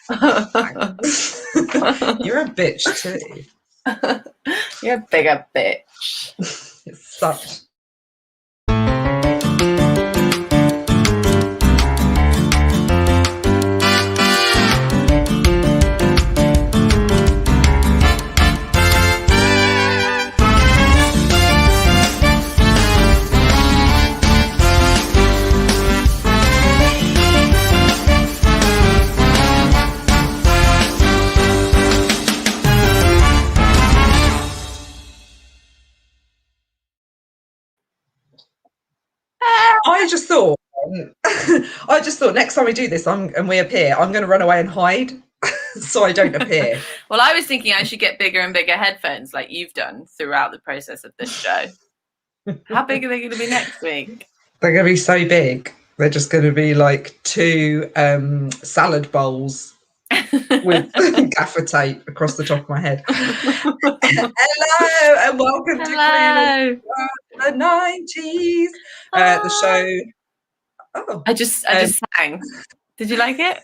You're a bitch too. You're a bigger bitch. It's such. I just thought next time we do this and we appear, I'm going to run away and hide so I don't appear. Well, I was thinking I should get bigger and bigger headphones like you've done throughout the process of this show. How big are they going to be next week? They're going to be so big. They're just going to be like 2 salad bowls with gaffer tape across the top of my head. Hello and welcome to Clueless the 90s. The show. Oh, I just sang. Did you like it?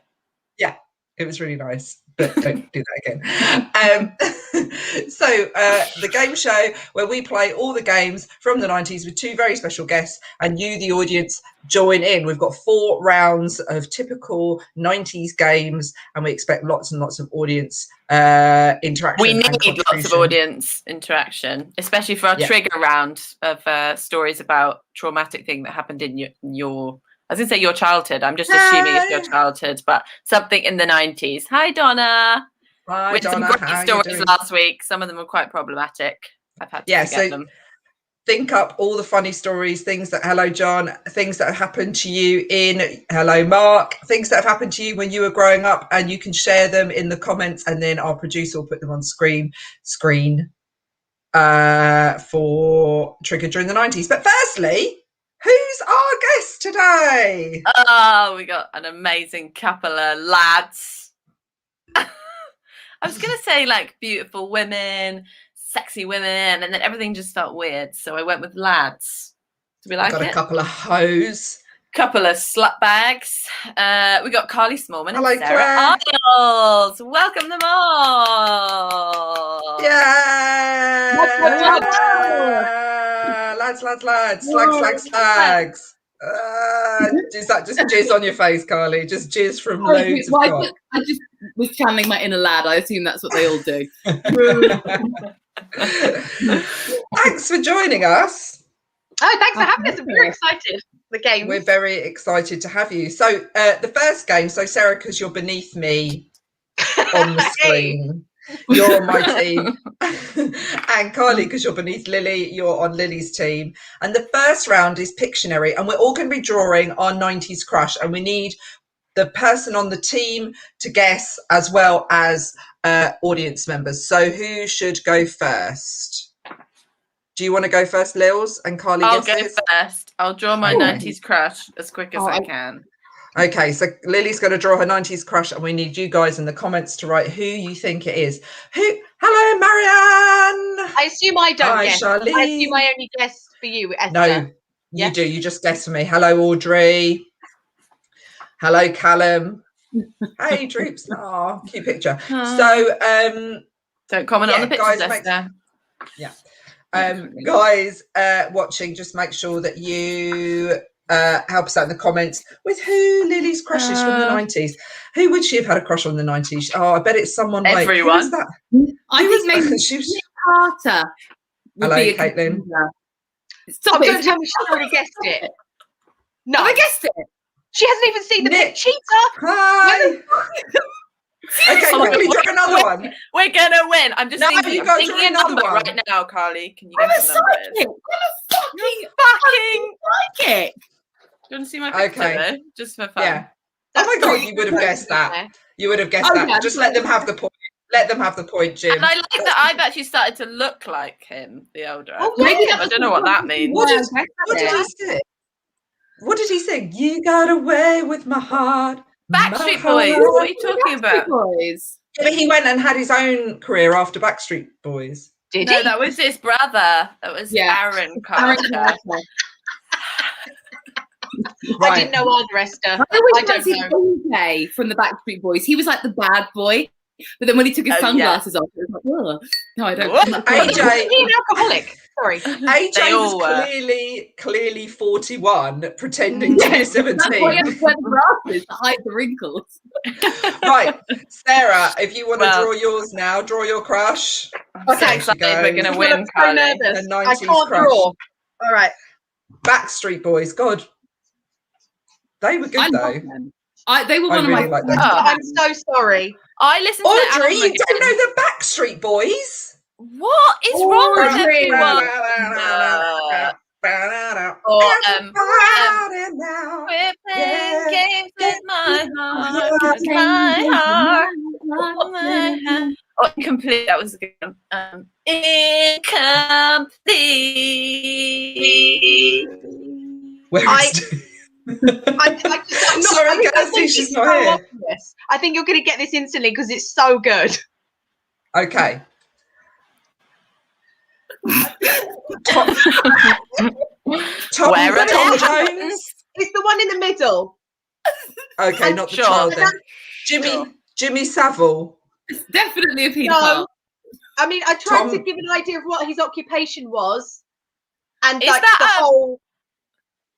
Yeah, it was really nice, but don't do that again. So the game show where we play all the games from the 90s with 2 very special guests, and you, the audience, join in. We've got 4 rounds of typical 90s games, and we expect lots and lots of audience interaction. We need lots of audience interaction, especially for our trigger round of stories about traumatic thing that happened in your I was going to say your childhood. I'm just assuming it's your childhood, but something in the 90s. Hi, Donna. Hi, with Donna. some great stories last week. Some of them were quite problematic. I've had to forget them. Think up all the funny stories, things that, hello, John, things that have happened to you hello, Mark, things that have happened to you when you were growing up, and you can share them in the comments, and then our producer will put them on screen for Trigger during the 90s. But firstly, who's our guest today? Oh, we got an amazing couple of lads. I was going to say like beautiful women, sexy women, and then everything just felt weird. So I went with lads. Do we like it? Got a couple of hoes. Couple of slut bags. We got Carly Smallman and Hello, Sarah Arnold. Welcome them all. Yeah. Lads. Slags. Is that just jizz on your face, Carly? Just jizz from loads of cock. I just was channeling my inner lad. I assume that's what they all do. Thanks for joining us. Oh, thanks for having us. We're excited. The game. We're very excited to have you. So the first game, so Sarah, because you're beneath me on the screen, you're on my team. And Carly, because you're beneath Lily, you're on Lily's team. And the first round is Pictionary, and we're all going to be drawing our 90s crush, and we need the person on the team to guess as well as audience members. So who should go first? Do you want to go first, Lils, and Carly? I'll go first. I'll draw my 90s crush as quick as I can. Okay, so Lily's going to draw her 90s crush, and we need you guys in the comments to write who you think it is. Hello, Marianne. I assume I don't guess. Charlene. I assume I only guess for you, Esther. No, you do. You just guess for me. Hello, Audrey. Hello, Callum. Hey, Droops. Oh, cute picture. So, don't comment on the pictures, Esther. Guys watching, just make sure that you help us out in the comments with who Lily's crush is from the 90s. Who would she have had a crush on in the 90s? Oh, I bet it's someone like everyone. Who was that? I think maybe she was Carter. Hello, Caitlin. Stop it! Don't tell me she's already guessed it. No, I guessed it. She hasn't even seen the big cheater. Hi. Okay, quickly draw another one. We're gonna win. I'm just thinking a number one right now, Carly. Can you guess the numbers? Fucking psychic. Do you want to see my picture though? Just for fun. Yeah. Oh my god, you would have guessed that. You would have guessed that. Yeah, just let them have the point. Let them have the point, Jim. And I like that I've actually started to look like him, the older. Oh, maybe I don't know what that means. What did he say? What did he say? You got away with my heart. Backstreet Boys. What are you talking about? Boys. Yeah, but he went and had his own career after Backstreet Boys. Did No, he? that was his brother. That was Aaron Carter. Right. I didn't know either, Esther. I always I don't fancied know. AJ from the Backstreet Boys. He was like the bad boy, but then when he took his sunglasses off, it was like, oh, no, I don't. What? I'm not AJ Was he an alcoholic? Sorry. AJ They was all were. clearly 41, pretending to be Yes, that's why I 17. have to wear the glasses to hide the wrinkles. Right, Sarah, if you want to Well- draw yours now, draw your crush. So Okay. excited There she we're goes. going to I'm win, so Carly. nervous. The I 90s can't crush. draw. All right. Backstreet Boys, God. They were I good, love though. them. They were I one of really my. like them. Oh. I'm so sorry. I listened to the Audrey, album you again. don't know the Backstreet Boys? What is wrong with Audrey. everyone? Or Everybody now. we're playing Yeah. games with my heart, with my heart, with my heart. Oh, incomplete. That was a good one. Incomplete. Where I- is I'm not, Sorry, I think Kirsty, she's it's not so here. obvious. I think you're going to get this instantly because it's so good. Okay. Tom Where are Tom the Jones. buttons? It's the one in the middle. Okay, not the Sure. child then. Sure. Jimmy Savile. It's definitely a paedophile. No. I mean, I tried to Tom- give an idea of what his occupation was, and Is like that the whole.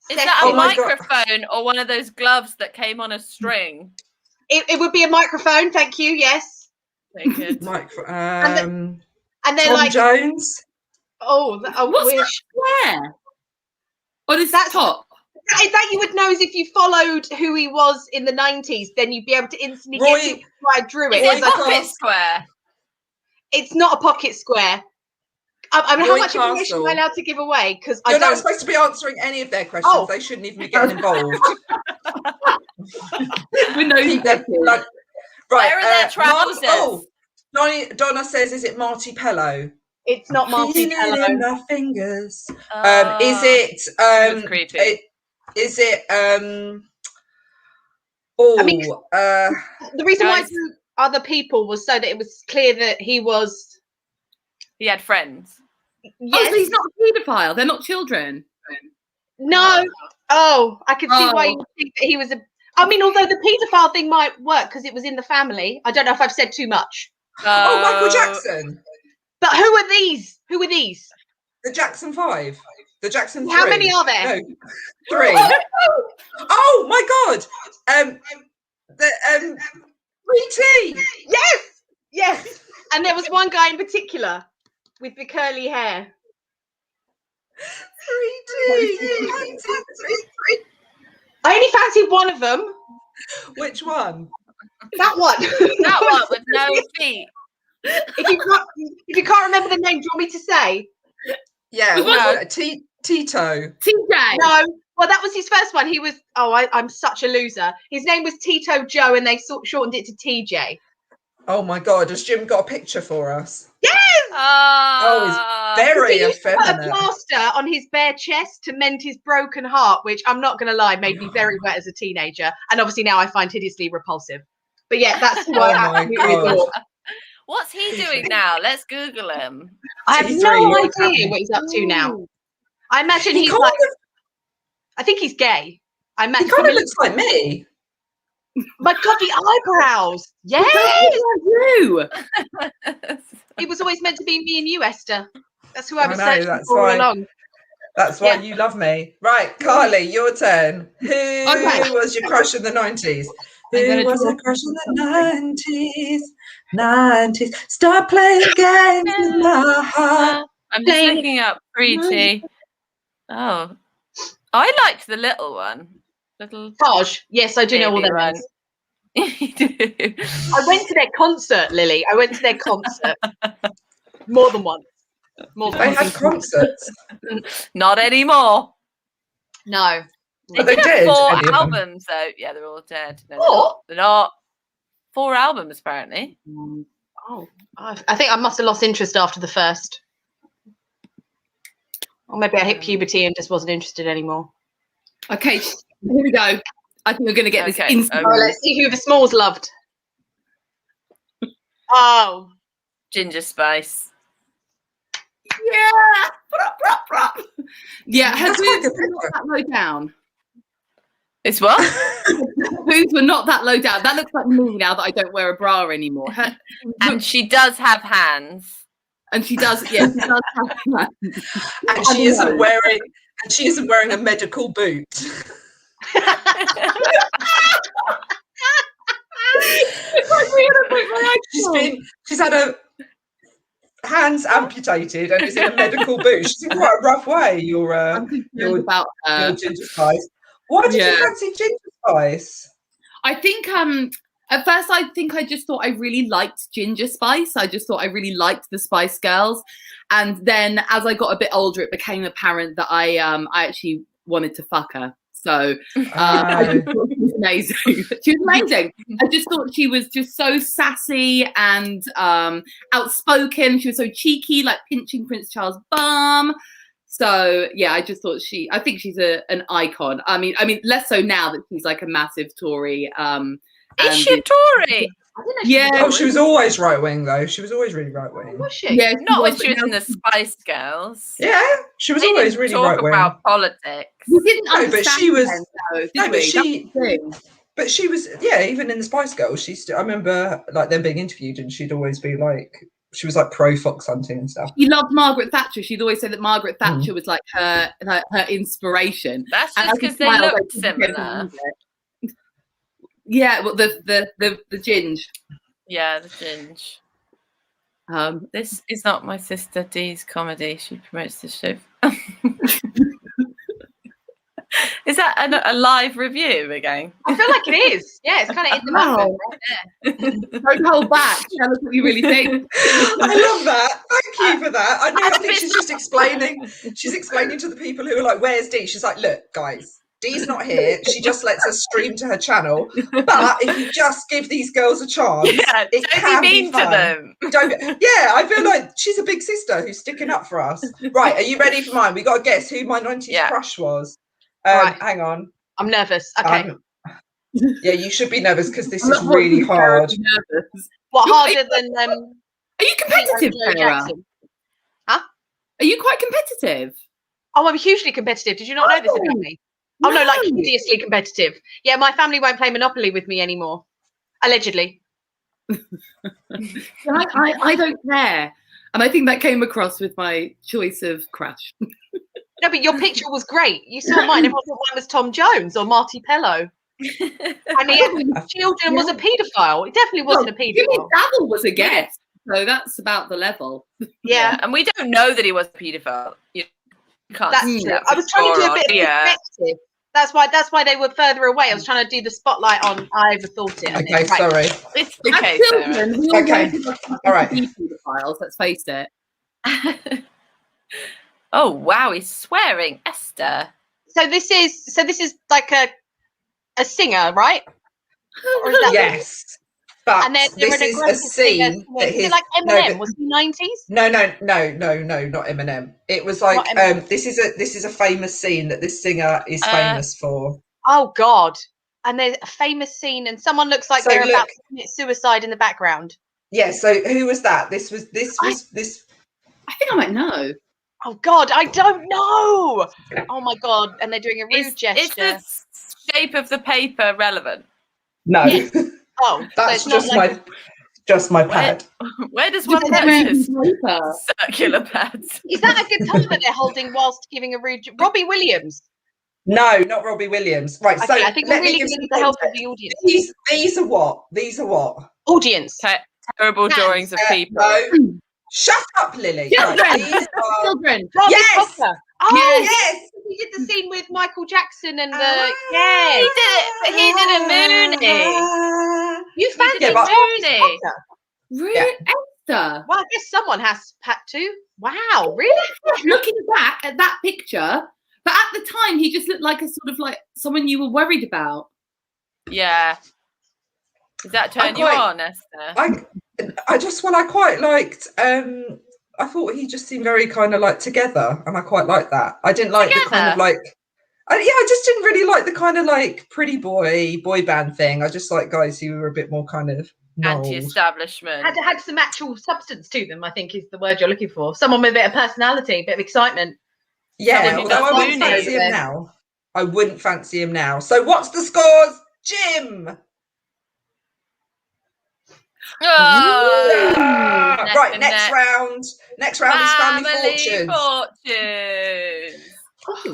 Is setting. that Oh a my God. microphone or one of those gloves that came on a string? It would be a microphone. Thank you. Yes. Very good. And they're Tom like, Jones. oh, I What's wish. Where? On his That's- top. That you would know is if you followed who he was in the 90s, then you'd be able to instantly Roy- get to why I drew it. Is it Roy a pocket Class- square? It's not a pocket square. I mean, how Roy much information am I Castle. allowed to give away? Because I You're not don't. supposed to be answering any of their questions. Oh. They shouldn't even be getting involved. We know you Keep their blood. Right. Where are their trousers? Donna says, is it Marty Pello? It's not Marty Feel it in Pello. my fingers. Is That's it? creepy. Is it? I mean, uh, The reason why I Guys. drew other people was so that it was clear that he was. He had friends. Oh, Yes. so he's not a paedophile. They're not children. No. Oh, I can see why Oh. you would think that he was a. I mean, although the paedophile thing might work because it was in the family. I don't know if I've said too much. oh, Michael Jackson. But who are these? Who are these? The Jackson 5. The Jackson 3. How many are there? No, 3. Oh my God. The 3T. Yes. Yes. And there was one guy in particular with the curly hair. 3T. I only fancied one of them. Which one? That one. That one with no feet. If you can't remember the name, do you want me to say? Yeah. No. Tito. TJ. No. Well, that was his first one. He was. Oh, I'm such a loser. His name was Tito Joe, and they shortened it to TJ. Oh my God. Has Jim got a picture for us? Oh, Very He used to put a effeminate. plaster on his bare chest to mend his broken heart, which I'm not going to lie, made me very wet as a teenager, and obviously now I find hideously repulsive. But yeah, that's what Oh I my absolutely God. adore. What's he doing now? Let's Google him. I have T3, no what's idea happening? what he's up to now. I imagine He he's kind like. of, I think he's gay. I he imagine. kind of looks like me. My God, the eyebrows. Yeah. You. It was always meant to be me and you, Esther. That's who I I was know, searching that's for all why. along. That's why Yeah. you love me. Right, Carly, your turn. Who Okay. was your crush in the 90s? I'm Who gonna was draw- your crush in the 90s? 90s. Start playing games with my heart. I'm just looking up 3T. Oh, I liked the little one. Little. Taj. Yes, I do know all baby their one. names. You do. I went to their concert, Lily. I went to their concert more than once. More than They once. had concerts. Not anymore. No. They Are they did dead, have 4 any of them? albums, though. Yeah, they're all dead. No, What? they're not. 4 albums, apparently. Oh, I think I must have lost interest after the first. Or maybe I hit puberty and just wasn't interested anymore. Okay, here we go. I think we're going to get this Okay, instant. Oh, let's see who the Smalls loved. Oh, Ginger Spice. Yeah. Yeah, has That's we quite a good not picture. that low down? It's what? Boobs were not that low down. That looks like me now that I don't wear a bra anymore. And she does have hands. And she does, yeah, she does have hands. And she isn't wearing a medical boot. She's had her hands amputated and is in a medical boot. She's in quite a rough way. Your Ginger Spice. Why did you fancy Ginger Spice? I think at first I just thought I really liked Ginger Spice. I just thought I really liked the Spice Girls, and then as I got a bit older, it became apparent that I actually wanted to fuck her. So I just thought she was amazing. She was amazing. I just thought she was just so sassy and outspoken. She was so cheeky, like pinching Prince Charles' bum. So yeah, I just thought I think she's an icon. I mean, less so now that she's like a massive Tory. Is she a Tory? Yeah. Oh, she was always right wing though. She was always really right wing. Was she? Yeah, Not when she was in the Spice Girls. Yeah, she was always really right wing. Talk about politics. We didn't No, but she was. But she was. Yeah, even in the Spice Girls, I remember like them being interviewed, and she'd always be like, she was like pro fox hunting and stuff. She loved Margaret Thatcher. She'd always say that Margaret Thatcher was like her inspiration. That's just because they looked similar. Yeah, well, the ginge. Yeah, the ginge. This is not my sister Dee's comedy. She promotes the show. Is that a live review again? I feel like it is. Yeah, it's kind of in the moment right there. Don't hold back. Tell us what you really think. I love that. Thank you for that. I think she's just explaining. She's explaining to the people who are like, "Where's Dee?" She's like, "Look, guys, Dee's not here. She just lets us stream to her channel. But if you just give these girls a chance, it can be mean fun. To them. Yeah, I feel like she's a big sister who's sticking up for us. Right, are you ready for mine? We got to guess who my 90s crush was. Right. Hang on. I'm nervous. Okay. Yeah, you should be nervous because this is really hard. What, harder than Are you competitive, Sarah? Huh? Are you quite competitive? Oh, I'm hugely competitive. Did you not know this about me? Oh no, like hideously competitive. Yeah, my family won't play Monopoly with me anymore. Allegedly. I don't care. And I think that came across with my choice of crush. No, but your picture was great. You saw mine. Everyone thought mine was Tom Jones or Marty Pello. And he had children, was a paedophile. He definitely wasn't a paedophile. Jimmy Savile was a guest. So that's about the level. Yeah. And we don't know that he was a paedophile. You can't That's true. I was trying to do a bit of perspective. That's why they were further away. I was trying to do the spotlight on. I overthought it. Okay, sorry. It's okay, Sarah. Okay, all right. Pedophiles, let's face it. Oh wow, he's swearing, Esther. So this is like a singer, right? Or is that yes. But and they're this is a scene that is it like Eminem? Was he 90s? No, not Eminem. It was like this is a famous scene that this singer is famous for. Oh God. And there's a famous scene and someone looks like they're about to commit suicide in the background. Yeah, so who was that? This I think I might know. Oh God, I don't know. Oh my God. And they're doing a rude gesture. Is the shape of the paper relevant? No. Yes. Oh, that's so just my pad. Where does one purchase circular pads? Is that a guitar that they're holding whilst giving a rude? Robbie Williams. No, not Robbie Williams. Right. Okay, so I think we really need the help of the audience. These are what? Audience. Terrible drawings of people. No. Shut up, Lily. Children. Yes. Oh yes. He did the scene with Michael Jackson and the he did it, but he did a Mooney. You fancied Mooney. Really, Yeah. Esther? Well, I guess someone has had to. Wow, really? Looking back at that picture, but at the time he just looked like a sort of like someone you were worried about. Yeah. Does that turn you on, Esther? I quite liked. I thought he just seemed very kind of like together, and I quite liked that. I didn't like the kind of like. I just didn't really like the kind of like pretty boy band thing. I just like guys who were a bit more kind of anti-establishment. Had some actual substance to them, I think is the word you're looking for. Someone with a bit of personality, a bit of excitement. Yeah, although I won't fancy him now. I wouldn't fancy him now. So what's the scores, Jim? Right, next round. Next round is Family Fortunes.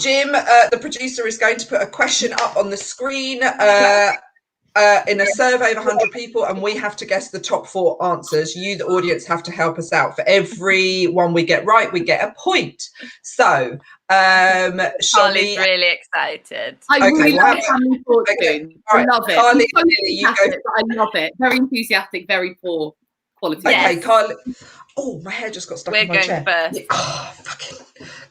Jim, the producer, is going to put a question up on the screen in a survey of 100 people, and we have to guess the top 4 answers. You, the audience, have to help us out. For every one we get right, we get a point. So, Charlie's really excited. I really love Family Fortune. I love it. Carly, so you go. I love it. Very enthusiastic, very poor quality. Okay, Carly. Oh, my hair just got stuck in my chair. We're going first. Oh, fucking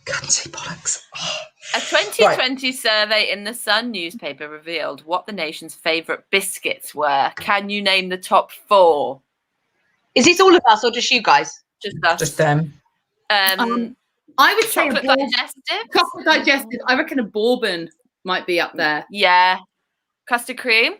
cunty bollocks. Oh. A 2020 survey in the Sun newspaper revealed what the nation's favourite biscuits were. Can you name the top 4? Is this all of us or just you guys? Just us. Just them. I would say chocolate digestive. Chocolate digestive. I reckon a bourbon might be up there. Yeah. Custard cream.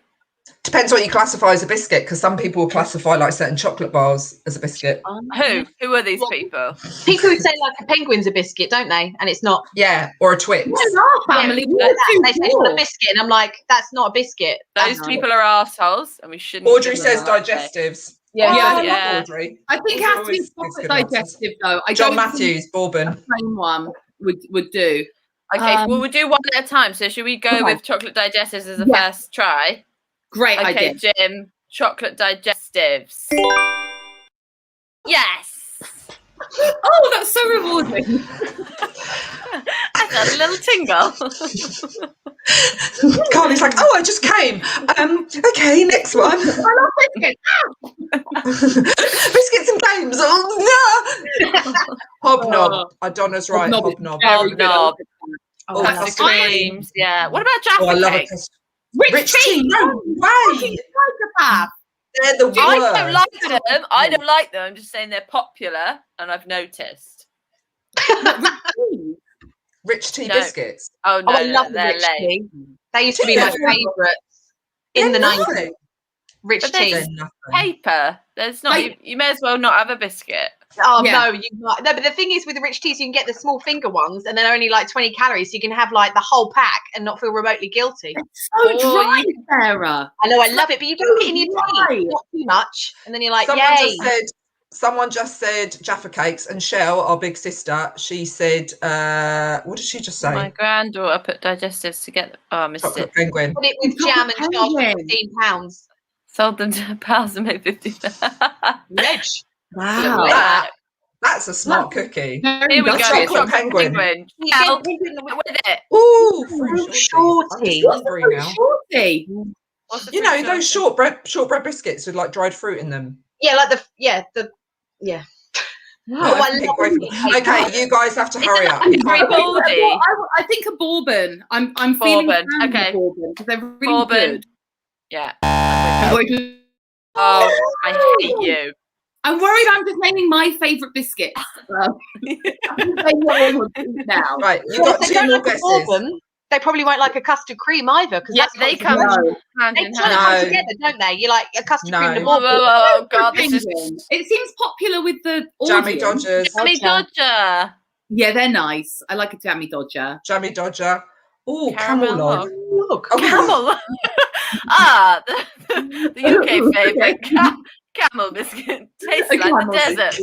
Depends what you classify as a biscuit, because some people classify like certain chocolate bars as a biscuit. Who are these people? People who say like a penguin's a biscuit, don't they? And it's not. Yeah, or a Twix. Our family. They say it's not a biscuit, and I'm like, that's not a biscuit. Those people are arseholes, and we shouldn't. Audrey says digestives. Yeah. Audrey. I think it has to be chocolate digestive, though. John Matthews, bourbon. The same one would do. Okay, well, we'll do one at a time. So should we go with chocolate digestives as a first try? Great idea. Okay, Jim, chocolate digestives. Yes. Oh, that's so rewarding. I got a little tingle. Carly's like, oh, I just came. Okay, next one. I love biscuits. Biscuits and games. Oh, no. Hobnob. Donna's right. Hobnob. Hobnob. Oh, Custard creams. Yeah. What about Jaffa I love cakes? Rich tea. No way. They're the worst. I don't like them. I'm just saying they're popular, and I've noticed. Rich tea biscuits. Oh no, I love the rich tea. They used to be my favourites in the 90s. Rich tea. Paper. There's not. You may as well not have a biscuit. Oh no, no. But the thing is, with the rich teas, you can get the small finger ones, and they're only like 20 calories. So you can have like the whole pack and not feel remotely guilty. It's so dry, Sarah. I know, I love it, but you don't get in your teeth, not too much, and then you're like, Someone just said Jaffa cakes, and Shell, our big sister, she said, what did she just say? My granddaughter put digestives together. Oh, I missed Chocolate it. penguin. Put it with jam and charged £15. Sold them to pals and made 50. Reg. Wow. That's a smart cookie. Here we go. Chocolate penguin. With it. Ooh, shorty. Shorty. You know those shortbread biscuits with like dried fruit in them. Yeah, like the. Okay, you guys have to hurry up. I think a bourbon. I'm feeling okay. Bourbon because they're really good. Yeah. Oh, I hate you. I'm worried I'm just naming my favourite biscuits. Now. Right, you've got 2 more guesses. Bourbon, they probably won't like a custard cream either. Yeah, they come hand in hand. Come together, don't they? You like a custard cream and a bourbon. Oh, God, this is... It seems popular with the Jammy Dodgers. Jammy Dodger. Yeah, they're nice. I like a Jammy Dodger. Jammy Dodger. Oh, camel log. Oh, camel. The UK favourite. Camel biscuit. Tastes like the desert.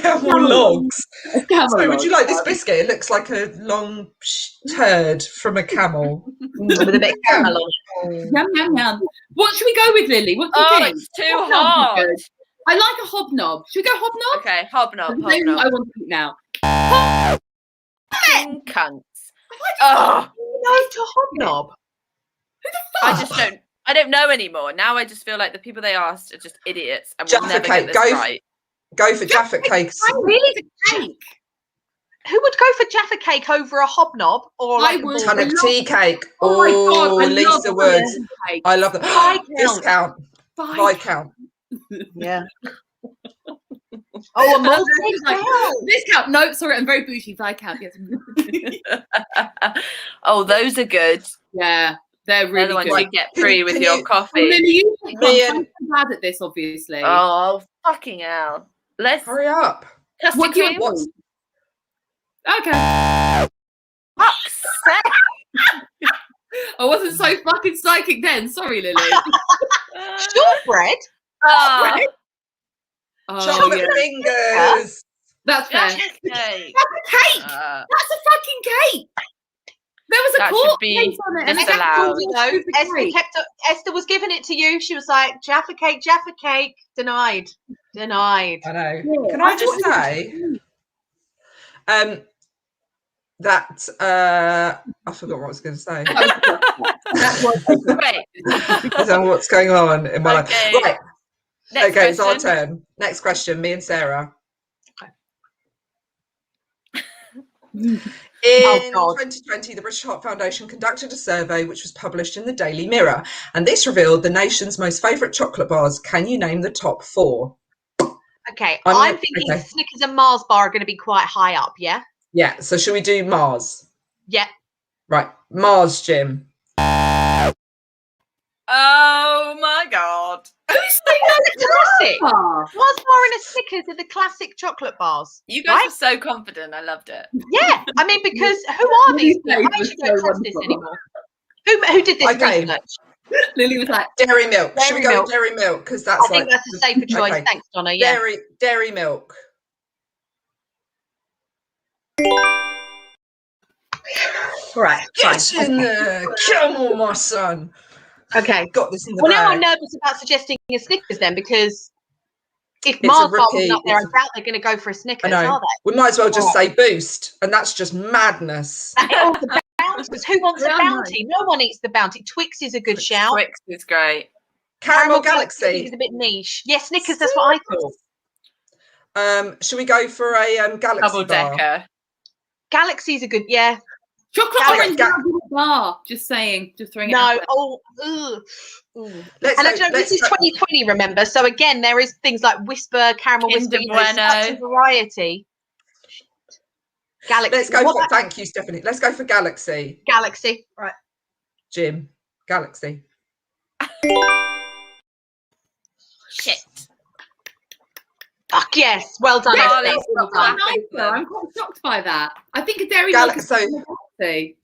Camel logs. So would you like this biscuit? It looks like a long turd from a camel. With a bit of camel on it. Yum, yum, yum. What should we go with, Lily? What do you think? It's too hard. I like a hobnob. Should we go hobnob? Okay, hobnob. I want to eat now. Cunts. Oh, no to hobnob. Who the fuck? I don't know anymore. Now I just feel like the people they asked are just idiots and will never get this right. Go for Jaffa cakes. Really? The cake? Who would go for Jaffa cake over a hobnob or like a ton of tea cake? Oh my God, Lisa Woods. I love that. Discount. Viscount. Yeah. Oh, a multi discount. No, sorry, I'm very bougie. Viscount. Yes. Oh, those are good. Yeah. They're really the ones good. you get free with your coffee. I'm bad at this, obviously. Oh, fucking hell. Let's hurry up. What do you want? Okay. Fuck's sake. I wasn't so fucking psychic then. Sorry, Lily. Shortbread? Oh, Chocolate fingers. That's fair. Jaffa cake. That's a cake. That's a fucking cake. There was a That court should be case on it. And it disallowed. Esther was giving it to you. She was like, Jaffa cake. Denied. I know. Yeah, Can I just say that I forgot what I was going to say. Great. I don't know what's going on in my life. Right. Next Okay, it's our question. turn. Next question, me and Sarah. In 2020, the British Heart Foundation conducted a survey which was published in the Daily Mirror, and this revealed the nation's most favourite chocolate bars. Can you name the top 4? Okay, I'm thinking Snickers and Mars bar are going to be quite high up, yeah? Yeah, so should we do Mars? Yeah. Right, Mars, Jim. Oh my God. Who's saying that's classic? Mars bar and a Snickers are the classic chocolate bars. You guys are so confident. I loved it. Yeah, I mean, because who are these? I actually don't trust this anymore. Who did this research? Lily was like, Dairy milk. Should we go with dairy milk? Because that's I think that's a safer choice. Okay. Thanks, Donna. Yeah. Dairy milk. Right. Get in there. Come on, my son. Okay. Got this in the bag. Now I'm nervous about suggesting a Snickers then, because if Mars bar was up there, I doubt they're going to go for a Snickers, are they? We might as well just say Boost, and that's just madness. The Bounties. Who wants a Bounty? No one eats the Bounty. Twix is a good shout. Twix is great. Caramel Galaxy is a bit niche. Yes, Snickers. That's what I thought. Should we go for a Galaxy double decker? Bar? Galaxy's a good, yeah. Chocolate orange bar. Just saying. Just throwing it out there. And I don't know, this is 2020, remember? So again, there is things like Whisper, Caramel Whisper, such a variety. Galaxy. Let's go for, thank you, Stephanie. Let's go for Galaxy. Galaxy, right. Jim, Galaxy. Shit. Fuck yes. Well done. I'm quite shocked by that. I think a dairy milk is so they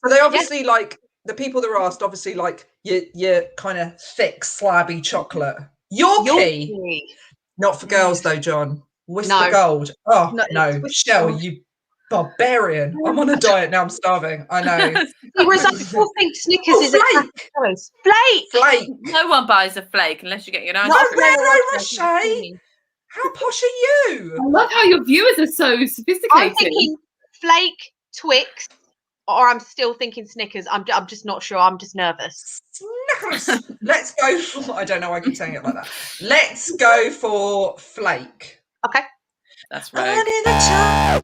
obviously like the people that are asked, obviously like your kind of thick, slabby chocolate. Yorkie. Not for girls though, John. Whisper Gold. Oh no. Shell, you barbarian. I'm on a diet now, I'm starving. I know. Whereas I still think Snickers is a choice. Flake. No one buys a flake unless you get your own. No, Rocher. How posh are you? I love how your viewers are so sophisticated. I'm thinking Flake, Twix, or I'm still thinking Snickers. I'm just not sure. I'm just nervous. Snickers. Let's go for, I don't know why I keep saying it like that. Let's go for Flake. Okay. That's right.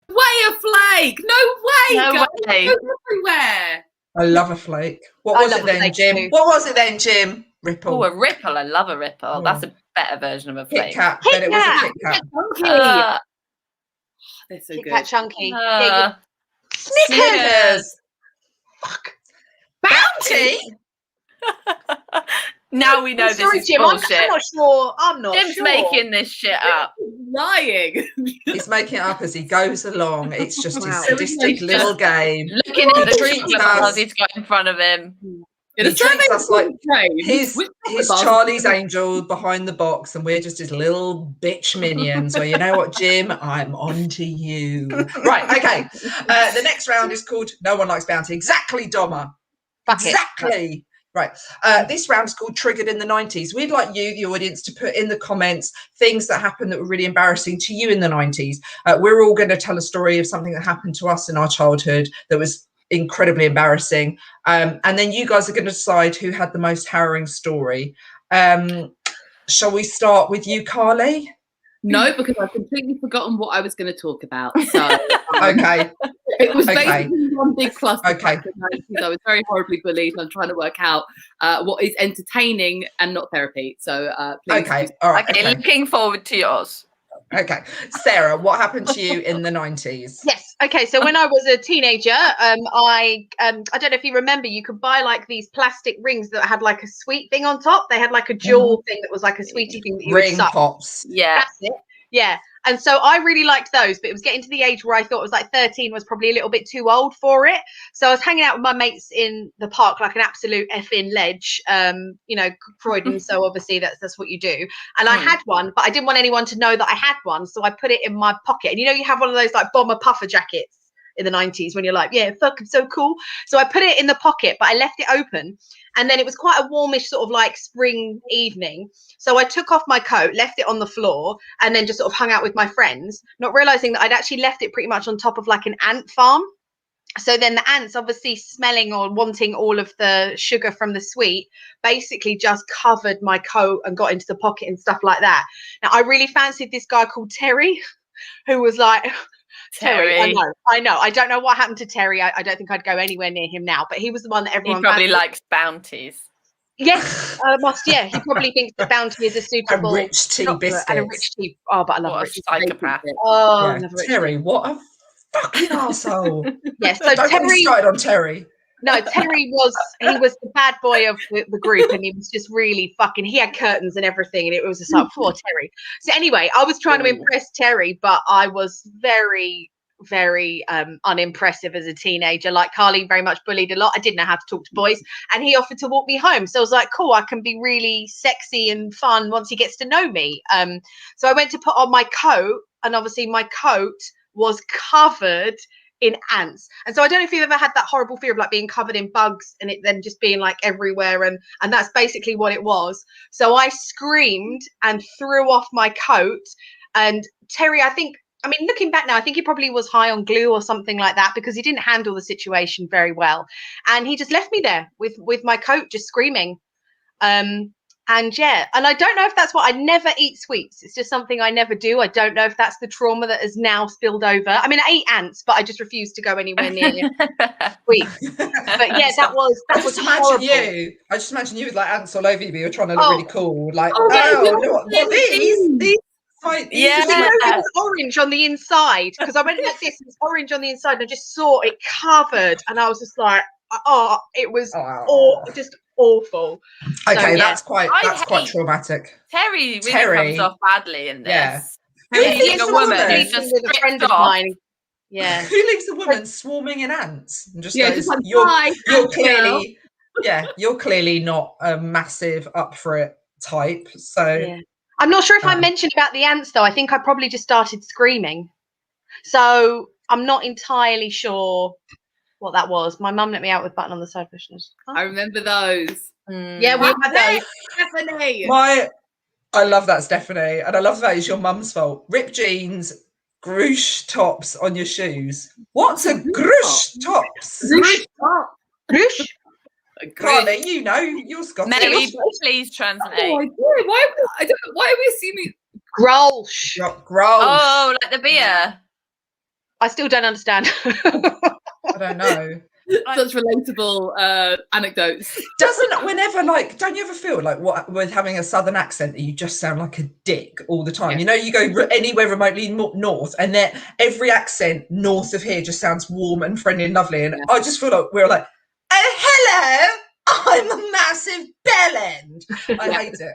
Way a flake. No way. No way. Everywhere. I love a flake. What was it then, Jim? Too. What was it then, Jim? Ripple. Oh, a ripple. I love a ripple. That's a better version of a flake. Kit Kat. Then it was a Kit Kat. They're so Kit good. Kat chunky. Snickers. Fuck. Bounty. Now we know Sorry, this is Jim. bullshit. I'm not sure. I'm not Jim's sure. making this shit up. Lying. He's making it up as he goes along. It's just his sadistic little game. Looking at the treats chocolate us. bars he's got in front of him. He treats us like he's Charlie's Angel behind the box, and we're just his little bitch minions. Well, you know what, Jim? I'm on to you. Right, okay. The next round is called No One Likes Bounty. Exactly, Doma. Exactly. Right. This round is called Triggered in the 90s. We'd like you, the audience, to put in the comments things that happened that were really embarrassing to you in the 90s. We're all going to tell a story of something that happened to us in our childhood that was incredibly embarrassing. And then you guys are going to decide who had the most harrowing story. Shall we start with you, Carly? No, because I've completely forgotten what I was going to talk about. So okay. It was basically one big cluster. Okay. I was very horribly bullied. I'm trying to work out what is entertaining and not therapy. So please. Okay. All right. Okay. Looking forward to yours. Okay. Sarah, what happened to you in the 90s? Yes. Okay. So when I was a teenager, I don't know if you remember, you could buy like these plastic rings that had like a sweet thing on top. They had like a jewel thing that was like a sweetie thing that you ring would suck. pops. Yeah. That's it. Yeah. And so I really liked those, but it was getting to the age where I thought it was like 13 was probably a little bit too old for it. So I was hanging out with my mates in the park like an absolute effing ledge, you know, Croydon. So obviously that's what you do. And I had one, but I didn't want anyone to know that I had one. So I put it in my pocket. And you know, you have one of those like bomber puffer jackets in the 90s when you're like, yeah, fuck, I'm so cool. So I put it in the pocket, but I left it open. And then it was quite a warmish sort of like spring evening. So I took off my coat, left it on the floor, and then just sort of hung out with my friends, not realizing that I'd actually left it pretty much on top of like an ant farm. So then the ants, obviously smelling or wanting all of the sugar from the sweet, basically just covered my coat and got into the pocket and stuff like that. Now, I really fancied this guy called Terry, who was like... Terry, I know. I don't know what happened to Terry. I don't think I'd go anywhere near him now, but he was the one that everyone... He probably likes bounties. Yes, yeah. He probably thinks that bounty is a suitable... And rich tea biscuits. And a rich tea... Oh, but I love rich psychopath. Oh, yeah. I love rich Terry, tea. what a fucking arsehole. Yes, so don't get me started on Terry. No, Terry was the bad boy of the group, and he was just really fucking... He had curtains and everything, and it was just like, poor Terry. So anyway, I was trying to impress Terry, but I was very, very unimpressive as a teenager. Like Carly, very much bullied a lot. I didn't know how to talk to boys, and he offered to walk me home. So I was like, cool, I can be really sexy and fun once he gets to know me. So I went to put on my coat, and obviously my coat was covered in ants. And so I don't know if you've ever had that horrible fear of like being covered in bugs and it then just being like everywhere, and that's basically what it was. So I screamed and threw off my coat, and Terry, I mean, looking back now, I think he probably was high on glue or something like that, because he didn't handle the situation very well. And he just left me there with my coat, just screaming. And yeah, and I don't know if that's what... I never eat sweets. It's just something I never do. I don't know if that's the trauma that has now spilled over. I mean, I ate ants, but I just refused to go anywhere near sweets. But yeah, that was horrible. I just imagine you with like ants all over you. You're trying to look really cool. Like, these. Yeah, it was orange on the inside, because I went like this. It was orange on the inside, and I just saw it covered, and I was just like, oh, it was just awful. Okay, so, yeah. that's quite traumatic. Terry really comes off badly in this. Yeah. Who leaves a woman who's just with a friend of mine? Yeah. Who leaves a woman swarming in ants and just goes, just like, you're clearly, you're clearly not a massive up for it type. So yeah. I'm not sure if I mentioned about the ants though. I think I probably just started screaming. So I'm not entirely sure what that was. My mum let me out with button on the side cushions. Oh. I remember those. Yeah, we had those. Stephanie. I love that, Stephanie, and I love that it's your mum's fault. Ripped jeans, groosh tops on your shoes. What's a groosh tops? Groosh top. Groosh. Carly, you know, you're Scottish. Mary, please translate. Oh, why are we assuming Grolsch? Grolsch. Oh, like the beer. I still don't understand. I don't know. Such relatable anecdotes. Don't you ever feel like with having a southern accent that you just sound like a dick all the time? Yeah. You know, you go anywhere remotely north, and then every accent north of here just sounds warm and friendly and lovely. And I just feel like we're like, oh, hello, I'm a massive bellend. I hate it.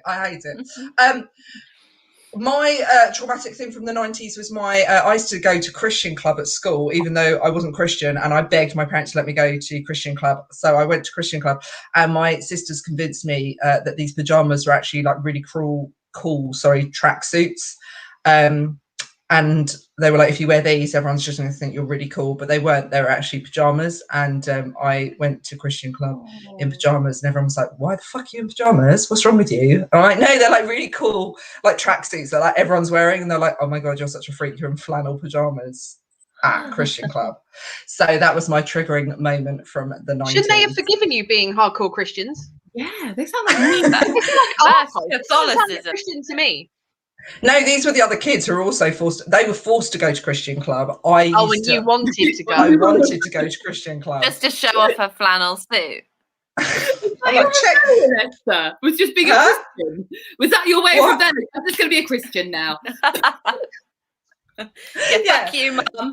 My traumatic thing from the 90s was I used to go to Christian club at school, even though I wasn't Christian, and I begged my parents to let me go to Christian club. So I went to Christian club, and my sisters convinced me that these pajamas were actually like really cool tracksuits. And they were like, if you wear these, everyone's just going to think you're really cool. But they weren't. They were actually pajamas. And I went to Christian club in pajamas, and everyone was like, why the fuck are you in pajamas? What's wrong with you? And I'm like, no, they're like really cool, like tracksuits that like everyone's wearing. And they're like, oh my God, you're such a freak. You're in flannel pajamas at Christian club. So that was my triggering moment from the 90s. Shouldn't they have forgiven you being hardcore Christians? Yeah, they sound like me. That's Catholicism. Christian to me. No, these were the other kids who were also forced. They were forced to go to Christian club. You wanted to go. I wanted to go to Christian club just to show off her flannel suit. Esther was just being a Christian. Was that your way of rebelling? I'm just going to be a Christian now. Fuck you, Mum.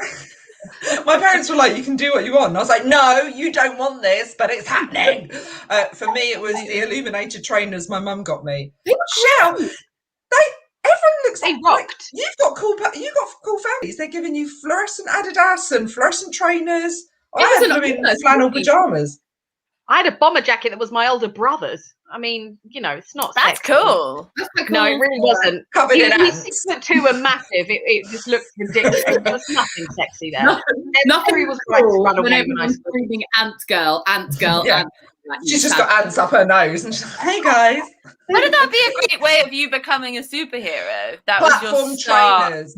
My parents were like, you can do what you want. And I was like, no, you don't want this, but it's happening. For me, it was the illuminated trainers my mum got me. Everyone looks They rocked. You've got cool families. They're giving you fluorescent Adidas and fluorescent trainers. I had them in flannel pajamas. I had a bomber jacket that was my older brother's. I mean, you know, it's not That's sexy. cool. No, it really wasn't. Covered in ants. 6'2" and massive. It just looked ridiculous. There was nothing sexy there. Nothing was cool right to run when away everyone's screaming ant girl, Yeah. ant. Like, She's just got ants up her nose, and she's like, "Hey guys." Wouldn't that be a great way of you becoming a superhero? That was Platform your start. trainers.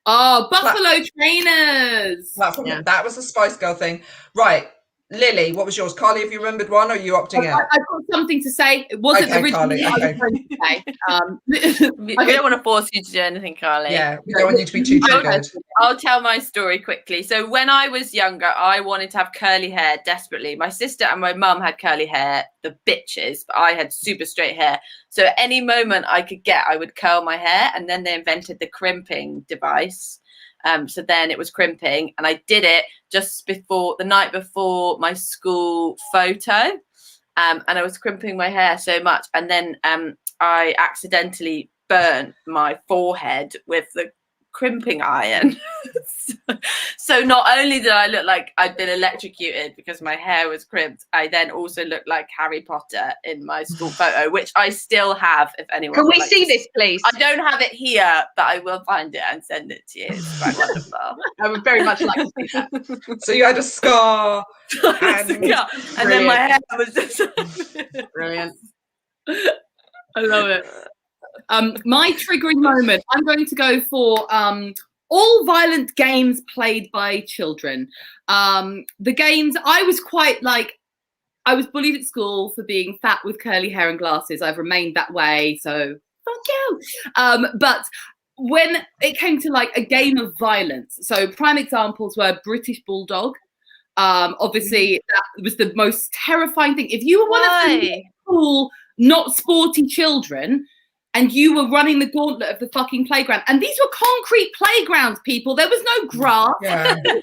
Oh, Buffalo Trainers. Platform. Yeah. That was the Spice Girl thing, right? Lily, what was yours? Carly, have you remembered one, or are you opting out? I've got something to say. It wasn't originally. Carly, I was going to say. We don't want to force you to do anything, Carly. Yeah, we don't want you to be too triggered. I'll tell my story quickly. So when I was younger, I wanted to have curly hair desperately. My sister and my mum had curly hair, the bitches, but I had super straight hair. So at any moment I could get, I would curl my hair, and then they invented the crimping device. So then it was crimping, and I did it just before the night before my school photo, and I was crimping my hair so much, and then I accidentally burnt my forehead with the crimping iron. So not only did I look like I'd been electrocuted because my hair was crimped, I then also looked like Harry Potter in my school photo, which I still have. If anyone can we see this, please? I don't have it here, but I will find it and send it to you. It's quite wonderful. I would very much like to see that. So you had a scar, and then my hair was just brilliant. I love it. My triggering moment, I'm going to go for all violent games played by children. The games, I was quite like, I was bullied at school for being fat with curly hair and glasses. I've remained that way, so fuck you. But when it came to like a game of violence, so prime examples were British Bulldog. Obviously, that was the most terrifying thing. If you were one of the cool, not sporty children, and you were running the gauntlet of the fucking playground. And these were concrete playgrounds, people. There was no grass. Yeah. It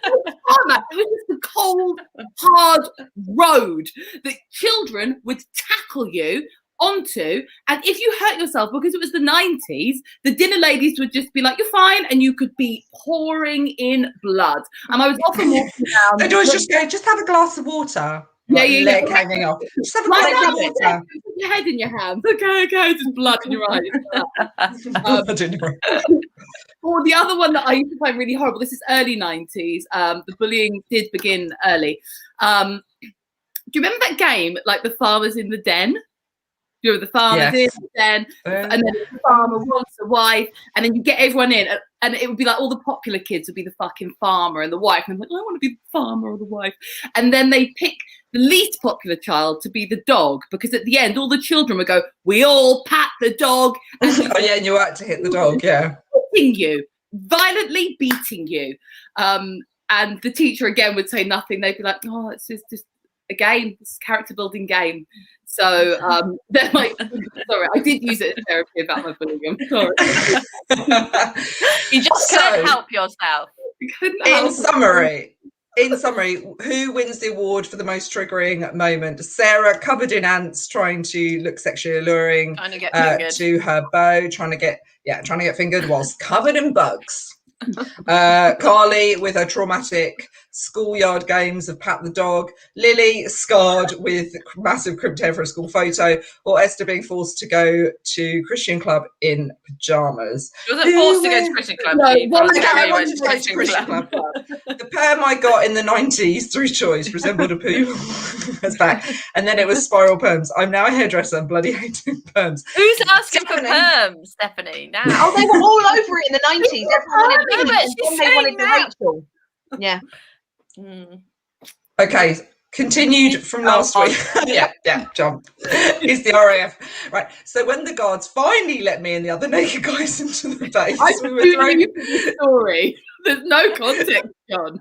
was just a cold, hard road that children would tackle you onto. And if you hurt yourself, because it was the 90s, the dinner ladies would just be like, you're fine. And you could be pouring in blood. And I was often walking down. They'd always just go, just have a glass of water. Yeah. Leg hanging off. Just have a glass of water. Put your head in your hands. Okay, just blood in your eyes. Or the other one that I used to find really horrible. This is early 90s. The bullying did begin early. Do you remember that game, like the farmers in the den? You know, the farmers in the den, and then the farmer wants a wife, and then you get everyone in, and it would be like all the popular kids would be the fucking farmer and the wife, and I'm like, I want to be the farmer or the wife, and then they pick the least popular child to be the dog, because at the end all the children would go, we all pat the dog, and and you had to hit the dog, beating you, violently beating you, and the teacher again would say nothing. They'd be like, oh, it's just a game, it's a character building game. So they're like, sorry, I did use it in therapy about my bullying. I'm sorry. You just couldn't help yourself. In summary, who wins the award for the most triggering moment? Sarah, covered in ants, trying to look sexually alluring to her beau, trying to get fingered whilst covered in bugs. Carly with her traumatic schoolyard games of pat the dog, Lily scarred with massive crimped hair for a school photo, or Esther being forced to go to Christian club in pajamas. She wasn't forced to go to Christian club. I wanted to go to Christian club. The perm I got in the 90s through choice resembled a poo. That's back. And then it was spiral perms. I'm now a hairdresser and bloody hating perms. Who's asking for perms, Stephanie? Now. Oh, they were all over it in the 90s. Everyone wanted the Rachel. Yeah. Okay, continued from last week. yeah, John. It's the RAF. Right. So when the guards finally let me and the other naked guys into the base, we were thrown the story. There's no context, John.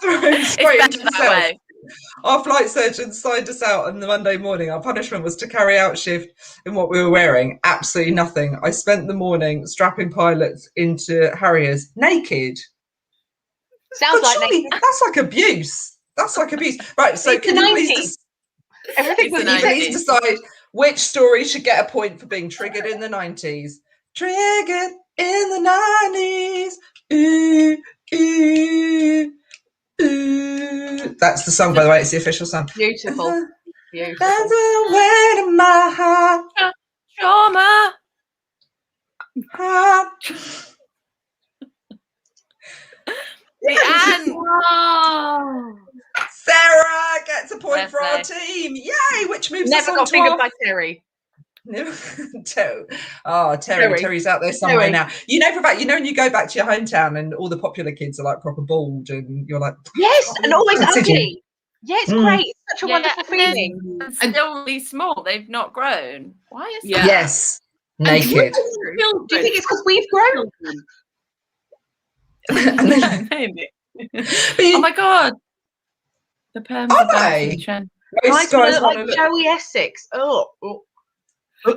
Thrown straight into the cell. Our flight surgeon signed us out on the Monday morning. Our punishment was to carry out shift in what we were wearing. Absolutely nothing. I spent the morning strapping pilots into Harriers naked. Sounds like that's like abuse. That's like abuse. Right, so can you please decide which story should get a point for being triggered in the 90s? Triggered in the 90s. Ooh, ooh, ooh. That's the song, by the way. It's the official song. Beautiful. There's Beautiful. a weight in my heart. Trauma. The ant. Oh. Sarah gets a point Fair for our play. team. Yay, which moves Never us on got to fingered our... by Terry. Terry's out there somewhere now. You know, for fact, you know, when you go back to your hometown and all the popular kids are like proper bald, and you're like, Yes, and always fancy ugly. Yeah, it's great. It's such a wonderful and then- feeling. And still really small. They've not grown. Why is Yeah. that? yes, naked. Do you think it's because we've grown? And then- Yeah, maybe. but you, Oh my god. The perms Are are back they? in the trend. most Guys guys look want like to look. Joey Essex. Oh,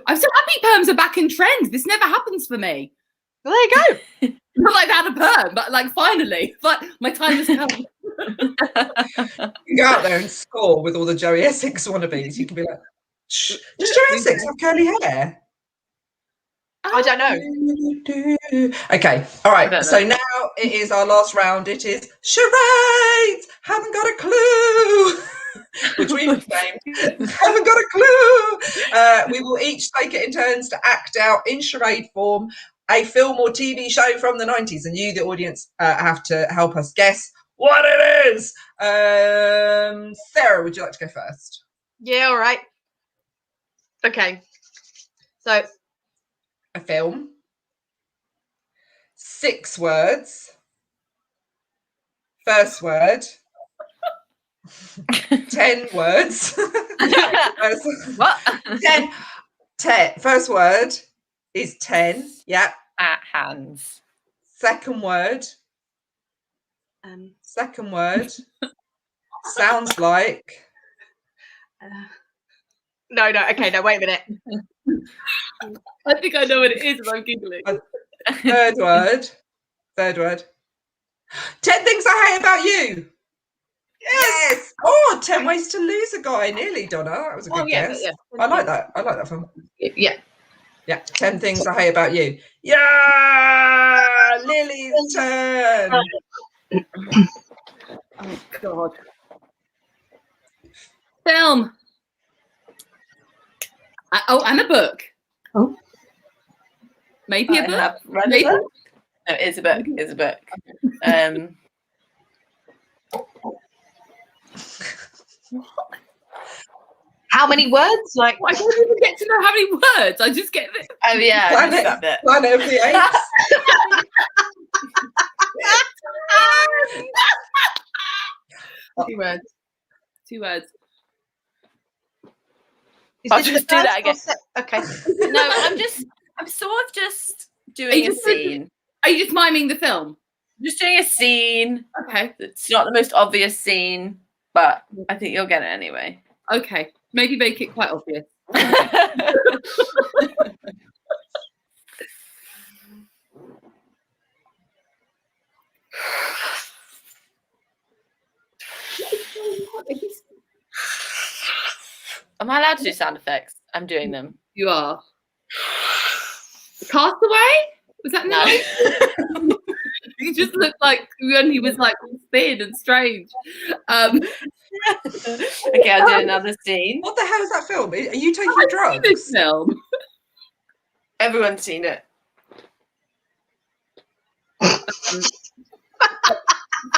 I'm so happy perms are back in trend. This never happens for me. well, there you go. Not like I've had a perm, but like finally, but my time has come. You go out there and score with all the Joey Essex wannabes. You can be like, shh, does Joey Essex have curly hair? I don't know. Okay, all I right. don't So know. now it is our last round. It is charades. Haven't got a clue. Which we've named. Haven't got a clue. We will each take it in turns to act out in charade form a film or TV show from the 90s, and you, the audience, have to help us guess what it is. Sarah, would you like to go first? Yeah, all right. Okay. So, A film. 6 words. First word. 10 words. What? 10. First word is 10. Yeah. At hands. Second word. Second word sounds like. no. Okay, no, wait a minute. I think I know what it is, and I'm giggling. Third word. 10 things I hate about you. Yes. Oh, 10 ways to lose a guy. Nearly, Donna. That was a good guess. Yeah. I like that. I like that film. Yeah. Yeah. 10 things I hate about you. Yeah. Lily's turn. Oh God. Film. And a book. Oh. Maybe a I book. have read a Maybe. book. No, it's a book. It's a book. How many words? Like, I don't even get to know how many words. I just get this. Oh yeah, I missed that bit. Planet of the Apes. 2 words. 2 words. Is I'll this the just do first that or again. Okay. No, I'm sort of just doing a scene. Are you just miming the film? Just doing a scene. Okay. It's not the most obvious scene, but I think you'll get it anyway. Okay. Maybe make it quite obvious. Am I allowed to do sound effects? I'm doing them. You are. Castaway? Was that No. You just looked like when he was like thin and strange. Okay, I'll do another scene. What the hell is that film? Are you taking This drugs? film. Everyone's seen it.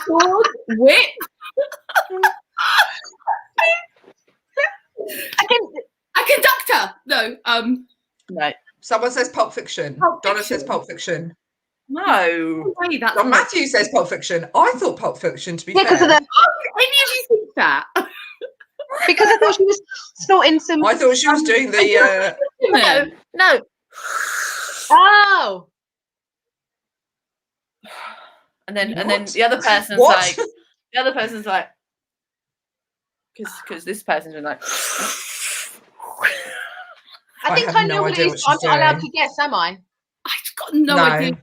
Sword, whip. A conductor. No. No. Someone says Pulp Fiction. Pulp Donna Fiction. says Pulp Fiction. No. Hey, that's John Matthew says Pulp Fiction. I thought Pulp Fiction, to be Yeah, because fair. of the Any of you think that? because I thought she was snorting some. I thought she was doing the. No. Oh, And then What? the other person's What? like because this person's been like I think have I no know what idea it what is. she's I'm not allowed to doing. guess, am I? I've got no No. idea what's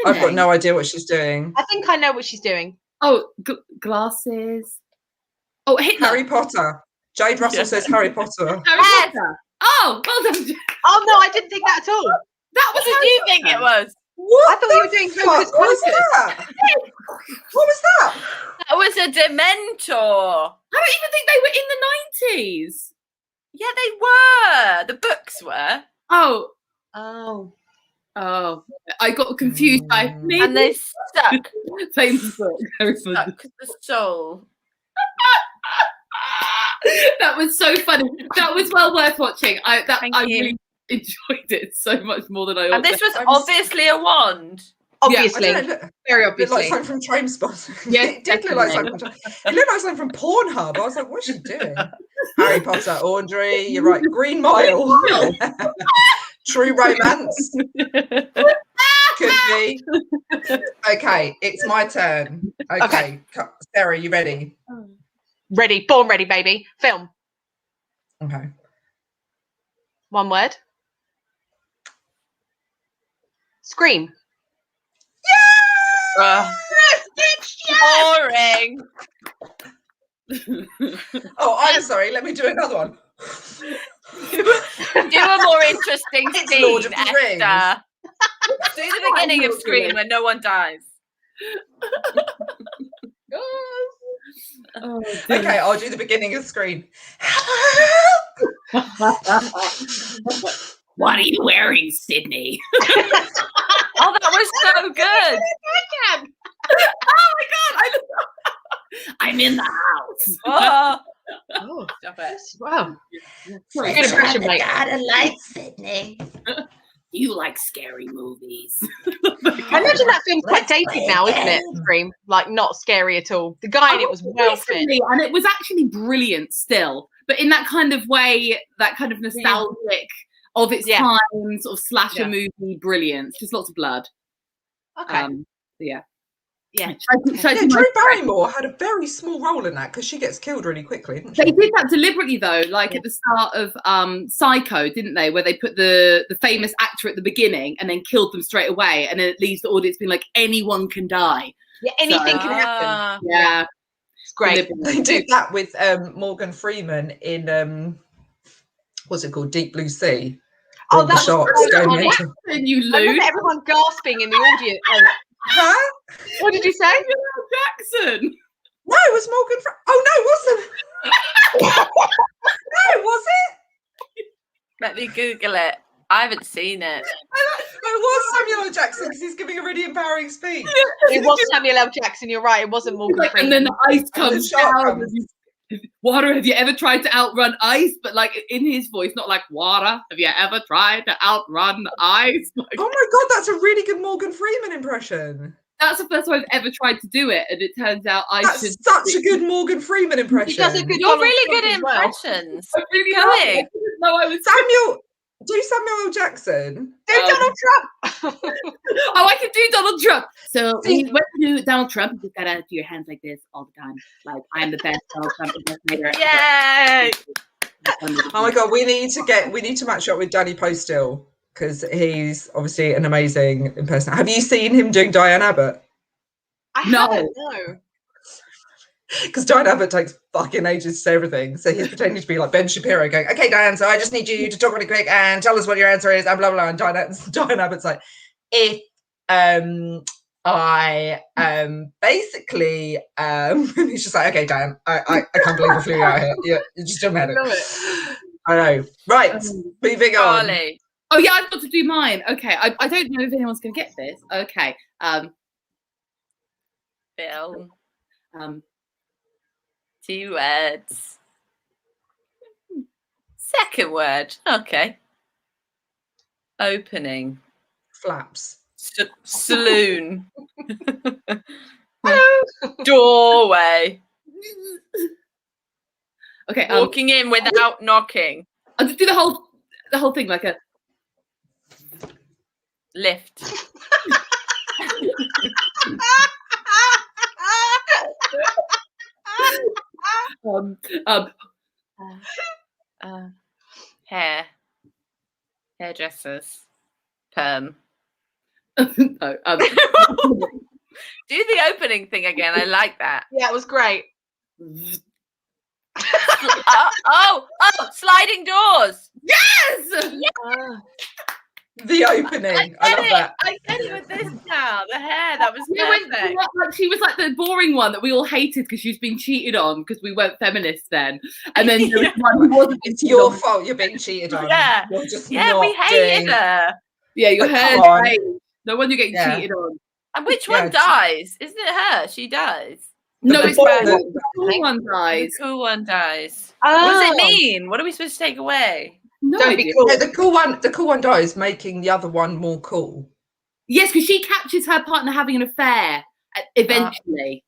I've happening. got no idea what she's doing. I think I know what she's doing. Oh, glasses. Oh, Hitler. Harry Potter. Jade Russell Yeah. says Harry Potter. Harry Yes. Potter. Oh, well done. Oh no, I didn't think that at all. That was what did Harry you Potter. think it was? What? I thought you were doing Hocus What was Pocus. that? What was that? That was a Dementor. I don't even think they were in the 90s. Yeah, they were. The books were. Oh, Oh. I got confused by And they stuck. famous book. Stuck the soul. That was so funny. That was well worth watching. I Thank you. really enjoyed it so much more than I. And this was obviously a wand. Obviously, I don't know, it very looked like obviously. something from Trainspotting. Yes, It did look like definitely. something from It looked like something from Pornhub. I was like, what's she doing? Harry Potter, Audrey, you're right. Green Mile. True Romance. Could be. Okay, it's my turn. Okay. Sarah, you ready? Ready, born ready, baby. Film. Okay. One word. Scream. Boring. Oh, I'm sorry. Let me do another one. Do a more interesting It's scene, Lord of the Rings. Esther. Do the beginning of Scream when no one dies. Oh, Okay, I'll do the beginning of Scream. What are you wearing, Sydney? Oh, that was so good. Oh my god! I'm in the house. Oh, Oh, stop it. wow. Sorry. Good impression, mate. gotta like Sydney. You like scary movies. I imagine that film's quite dated now, isn't it? Scream, like not scary at all. The guy in it was well fit. Recently, and it was actually brilliant still, but in that kind of way, that kind of nostalgic of its time sort of slasher movie brilliance. Just lots of blood. Okay. Yeah. Yeah. Drew Barrymore had a very small role in that because she gets killed really quickly, didn't she? They did that deliberately though, like at the start of Psycho, didn't they? Where they put the famous actor at the beginning and then killed them straight away, and then it leaves the audience being like, anyone can die. Yeah, anything can happen. Yeah. It's great. They did that with Morgan Freeman in what's it called, Deep Blue Sea. Oh, All the that was sharks so go funny. mental. And you I remember lose. everyone gasping in the audience. Oh, Huh? what did you say? Jackson. No, it was Morgan. Oh no, it wasn't. No, was it? Let me Google it. I haven't seen it. It was Samuel L. Jackson because he's giving a really empowering speech. It was Samuel L. Jackson. You're right. It wasn't Morgan Like, and Freeman. then the ice comes shark down. comes. Water, have you ever tried to outrun ice? But like in his voice, not like water, have you ever tried to outrun ice? Like, Oh my god, that's a really good Morgan Freeman impression. that's the first time I've ever tried to do it, and it turns out I That's should. such a good Morgan Freeman impression. He does a good You're Donald really Trump good as well. impressions. I really Go am. I in. didn't know I was. Do Samuel L. Jackson. Do Donald Trump. Oh, I can do Donald Trump. So when you do Donald Trump, you just gotta do your hands like this all the time. Like I am the best Donald Trump impersonator. Yay! Oh my god, we need to match up with Danny Postil because he's obviously an amazing impersonator. Have you seen him doing Diane Abbott? I No. haven't, no. Because Diane Abbott takes fucking ages to say everything. So he's pretending to be like Ben Shapiro going, okay, Diane, so I just need you to talk really quick and tell us what your answer is, and blah, blah, blah. And Diane Abbott's like, if I basically he's just like, okay, Diane, I can't believe I flew you out here. You're just dramatic. Love it. I know. Right, moving on. Charlie. Oh yeah, I've got to do mine. Okay, I don't know if anyone's gonna get this. Okay, Bill. 2 words. Second word. Okay. Opening. Flaps. Saloon. Doorway. okay. Walking in without knocking. I'll just do the whole thing like a. Lift. Hair. Hairdressers. Perm. No, Do the opening thing again. I like that. Yeah, it was great. Oh, sliding doors. yes. The opening. I love that. I get it with the hair. That was perfect. Like, she was like the boring one that we all hated because she was being cheated on because we weren't feminists then. And then there was one who wasn't. It's your fault you're being cheated on. Yeah. You're just Yeah, not we hated her. Yeah, your But hair's come on. changed. No wonder you're getting cheated on. And which one dies? Isn't it her? She dies. No, The it's boring the cool one The dies. cool one dies. Oh. What does it mean? What are we supposed to take away? No Don't idea. be cool. No, the cool one dies, making the other one more cool. Yes, because she catches her partner having an affair eventually.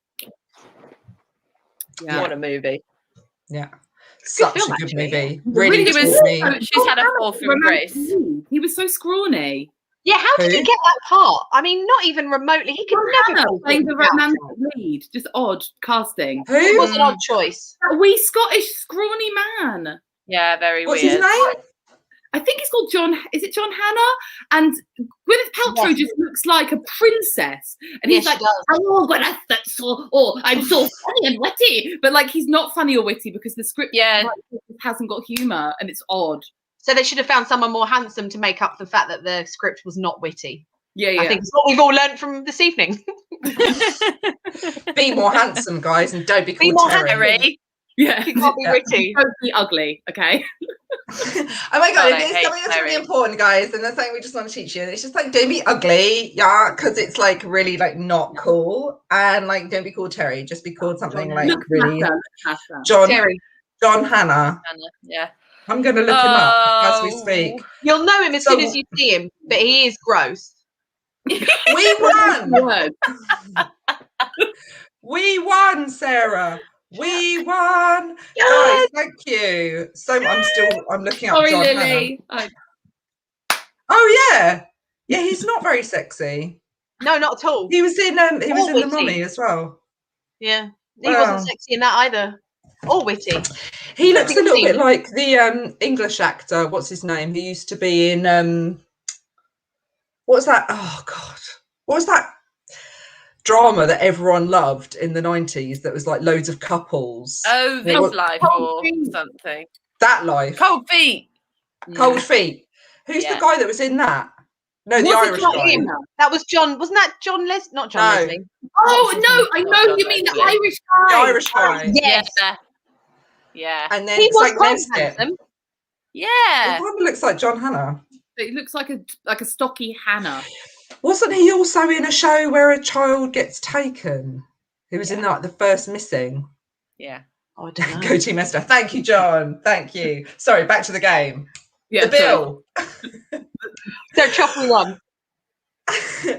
What a movie. Yeah. Such film, a good actually. movie. Really Really good taught me. She's had a fall through grace. He was so scrawny. Yeah, how did he Who? get that part? I mean, not even remotely. He could never Hannah be playing the without romantic it. lead. Just odd casting. Who? It was an odd choice. That wee Scottish scrawny man. Yeah, very What's weird. his name? I think it's called John. Is it John Hannah? And Gwyneth Paltrow Yes. just looks like a princess. And he's Yes, like, she does. "Oh, Gwyneth, that's so. Oh, I'm so funny and witty." But like, he's not funny or witty because the script hasn't got humor, and it's odd. So they should have found someone more handsome to make up the fact that the script was not witty. Yeah. I think it's what we've all learned from this evening. Be more handsome, guys, and don't be Be called more Terry. Harry. Yeah. You can't be witty. Don't be ugly, okay? Oh my god, God, I it's hate something that's really Terry. important, guys, and that's something we just want to teach you. It's just like, don't be ugly, yeah, because it's like really like not cool, and like don't be called Terry, just be called something like Look really past that. John John Hannah. Yeah. I'm gonna look him up as we speak. You'll know him as So- soon as you see him, but he is gross. We won! Word. We won, Sarah. We won. Yes! Guys, thank you. So I'm looking up Sorry, John Hannah. Lily. Oh yeah. Yeah, he's not very sexy. No, not at all. He was in The witty. Mummy as well. Yeah. He Wow. wasn't sexy in that either. Or witty. He looks a little bit 16. like the English actor. What's his name? He used to be in what's that? Oh God, what was that drama that everyone loved in the 90s? That was like loads of couples. Oh, this What- life Cold or Feet. something. That Life. Cold feet. Cold Feet. Who's Yeah. the guy that was in that? No, the Was it Irish not guy. him? That was John. Wasn't that John Les? Not John No. Leslie. Oh no, I know you mean the Yeah. Irish The guy. Irish guy. Yes. Yeah. And then He was St. quite Nesbitt. handsome. He Yeah. kind of looks like John Hannah. It looks like a stocky Hannah. Wasn't he also in a show where a child gets taken? He was in like the first Missing. Yeah. Oh, I don't know. Go Team Esther. Thank you, John. Thank you. Sorry, back to the game. Yeah, The bill. So Choppy won.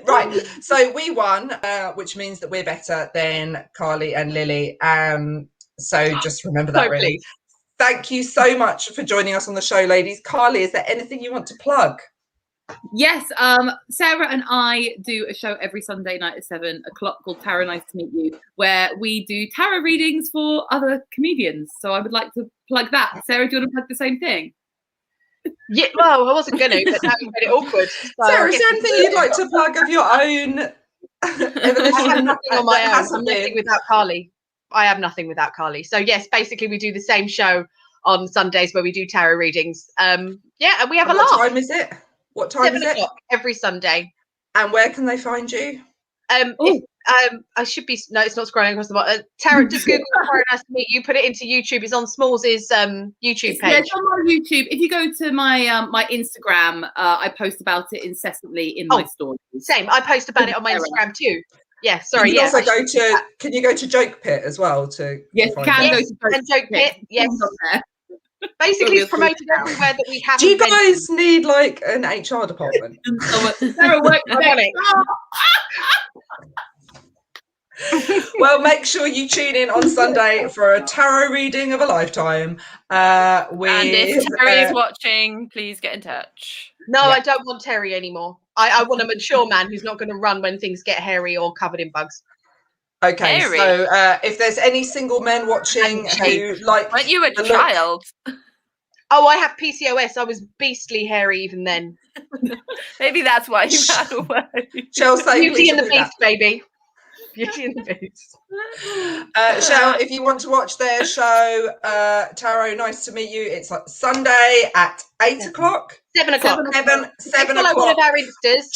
Right. So we won, which means that we're better than Carly and Lily. So just remember that, So really. pleased. Thank you so much for joining us on the show, ladies. Carly, is there anything you want to plug? Yes, Sarah and I do a show every Sunday night at 7 o'clock called Tarot Nice to Meet You, where we do tarot readings for other comedians. So I would like to plug that. Sarah, do you want to plug the same thing? Yeah, well, I wasn't going to, but now you've made it awkward. So Sarah, I is guess there anything you'd like to plug of your own evolution? I have nothing on my that own. hasn't I'm nothing been? without Carly. I have nothing without Carly. So yes, basically we do the same show on Sundays where we do tarot readings. Yeah, and we have a What laugh. time is it? What time 7 is it? o'clock every Sunday. And where can they find you? I should be no, it's not scrolling across the bottom. Tarot, just Google Tarot Nice to Meet You. Put it into YouTube. It's on Smalls' YouTube Yeah, page. it's on my YouTube. If you go to my my Instagram, I post about it incessantly in my stories. Same. I post about it on my Instagram too. Yeah, sorry. You can Yeah, also go to. Can you go to Joke Pit as well to? Yes, you find can it? go Yes, to and Joke Pit. Yes, It's on there. basically it's promoted everywhere that we have. Do you guys need like an HR department? Sarah works Ironic. Well, make sure you tune in on Sunday for a tarot reading of a lifetime. With And if Terry's watching, please get in touch. No, Yeah. I don't want Terry anymore. I want a mature man who's not going to run when things get hairy or covered in bugs. okay, Harry. so if there's any single men watching who like, Weren't you a the look- child? Oh, I have PCOS. I was beastly hairy even then. Maybe that's why you ran away. Chelsea, Beauty and the Beast, baby. Beauty and the Beast. Shell, if you want to watch their show, Taro, nice to meet you. It's like Sunday at 8 o'clock. 7 o'clock. 7 Follow o'clock. one of our Instas.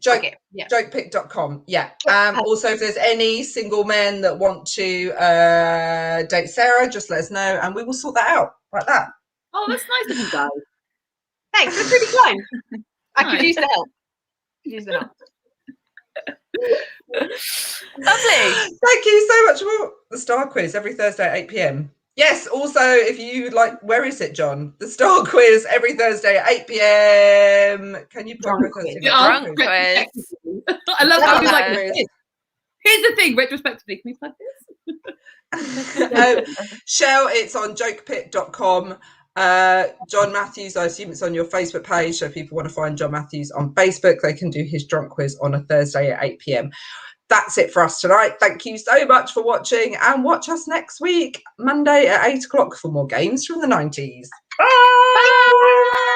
Jokepick.com. Yeah. Also, if there's any single men that want to date Sarah, just let us know and we will sort that out like that. Oh, that's nice of you guys. Thanks, that's really kind. I could use the help. Lovely. Thank you so much for the Star Quiz every Thursday at 8 p.m. Yes, also, if you like, where is it, John? The Star Quiz every Thursday at 8 p.m. Can you put Drunk quiz. I love how he's like, quiz. here's the thing, retrospectively, can we plug this? Shell, it's on jokepit.com. John Matthews, I assume it's on your Facebook page, so if people want to find John Matthews on Facebook, they can do his drunk quiz on a Thursday at 8 p.m. That's it for us tonight. Thank you so much for watching, and watch us next week, Monday at 8 o'clock for more games from the 90s. Bye! Bye!